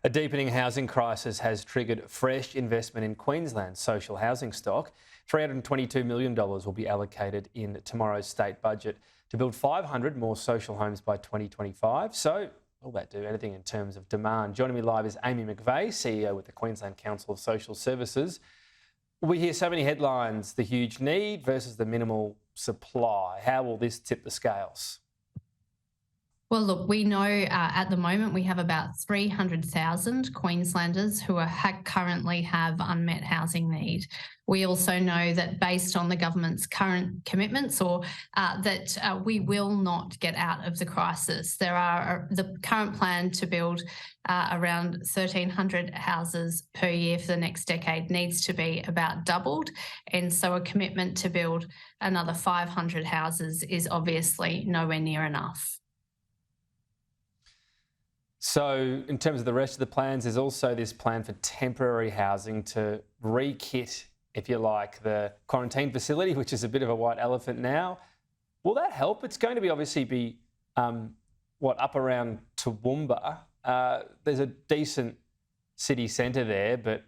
A deepening housing crisis has triggered fresh investment in Queensland's social housing stock. $322 million will be allocated in tomorrow's state budget to build 500 more social homes by 2025. So, will that do anything in terms of demand? Joining me live is Aimee McVeigh, CEO with the Queensland Council of Social Services. We hear so many headlines, the huge need versus the minimal supply. How will this tip the scales? Well, look, we know at the moment we have about 300,000 Queenslanders who currently have unmet housing need. We also know that based on the government's current commitments that we will not get out of the crisis. The current plan to build around 1,300 houses per year for the next decade needs to be about doubled. And so a commitment to build another 500 houses is obviously nowhere near enough. So in terms of the rest of the plans, there's also this plan for temporary housing to re-kit, if you like, the quarantine facility, which is a bit of a white elephant now. Will that help? It's going to be obviously up around Toowoomba. There's a decent city centre there, but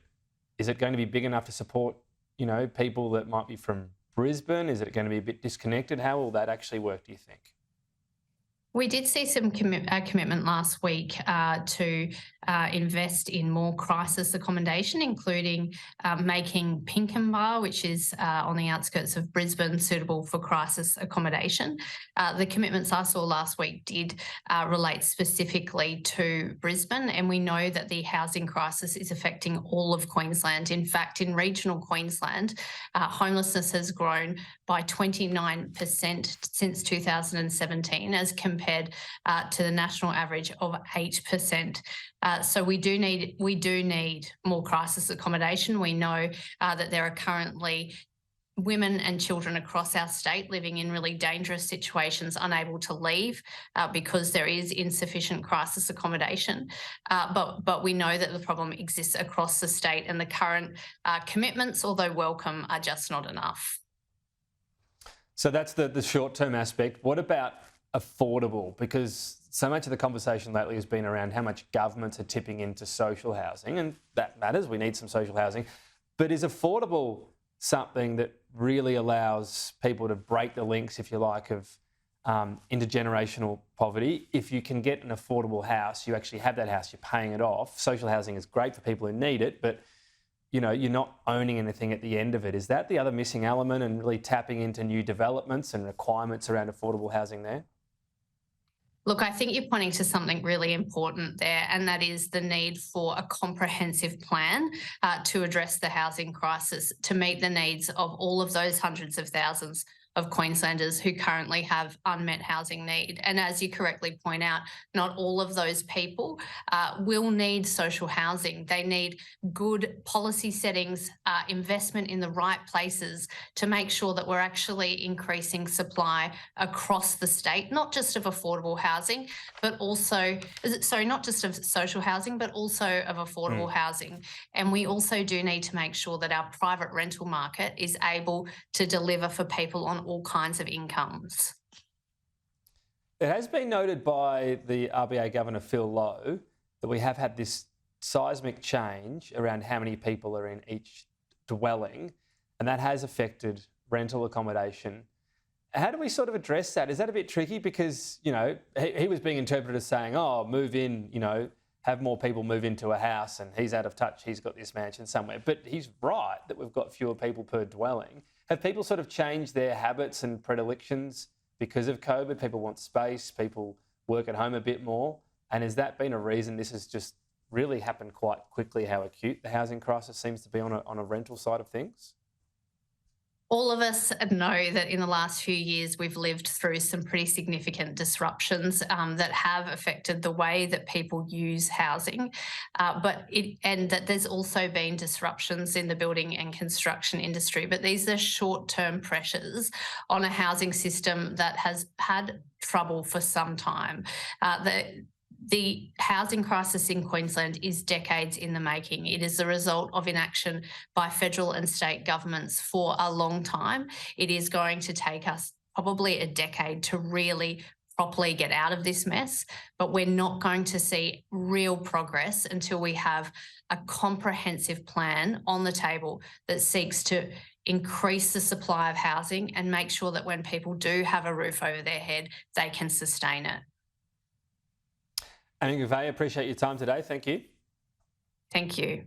is it going to be big enough to support, people that might be from Brisbane? Is it going to be a bit disconnected? How will that actually work, do you think? We did see some commitment last week to invest in more crisis accommodation, including making Pinkenba, which is on the outskirts of Brisbane, suitable for crisis accommodation. The commitments I saw last week did relate specifically to Brisbane, and we know that the housing crisis is affecting all of Queensland. In fact, in regional Queensland, homelessness has grown by 29% since 2017, as compared to the national average of 8%. So we do need more crisis accommodation. We know that there are currently women and children across our state living in really dangerous situations, unable to leave because there is insufficient crisis accommodation. But we know that the problem exists across the state, and the current commitments, although welcome, are just not enough. So that's the short-term aspect. What about affordable? Because so much of the conversation lately has been around how much governments are tipping into social housing, and that matters. We need some social housing. But is affordable something that really allows people to break the links, if you like, of intergenerational poverty? If you can get an affordable house, you actually have that house, you're paying it off. Social housing is great for people who need it, but you're not owning anything at the end of it. Is that the other missing element, and really tapping into new developments and requirements around affordable housing there? Look, I think you're pointing to something really important there, and that is the need for a comprehensive plan to address the housing crisis, to meet the needs of all of those hundreds of thousands of Queenslanders who currently have unmet housing need. And as you correctly point out, not all of those people will need social housing. They need good policy settings, investment in the right places to make sure that we're actually increasing supply across the state, not just of affordable housing, but also, not just of social housing, but also of affordable housing. And we also do need to make sure that our private rental market is able to deliver for people on all kinds of incomes. It has been noted by the RBA Governor Phil Lowe that we have had this seismic change around how many people are in each dwelling, and that has affected rental accommodation. How do we sort of address that? Is that a bit tricky? Because, he was being interpreted as saying, move in, have more people move into a house, and he's out of touch, he's got this mansion somewhere. But he's right that we've got fewer people per dwelling. Have people sort of changed their habits and predilections because of COVID? People want space, people work at home a bit more. And has that been a reason this has just really happened quite quickly, how acute the housing crisis seems to be on a rental side of things? All of us know that in the last few years we've lived through some pretty significant disruptions that have affected the way that people use housing, and that there's also been disruptions in the building and construction industry. But these are short-term pressures on a housing system that has had trouble for some time. The housing crisis in Queensland is decades in the making. It is the result of inaction by federal and state governments for a long time. It is going to take us probably a decade to really properly get out of this mess, but we're not going to see real progress until we have a comprehensive plan on the table that seeks to increase the supply of housing and make sure that when people do have a roof over their head, they can sustain it. Aimee McVeigh, appreciate your time today. Thank you. Thank you.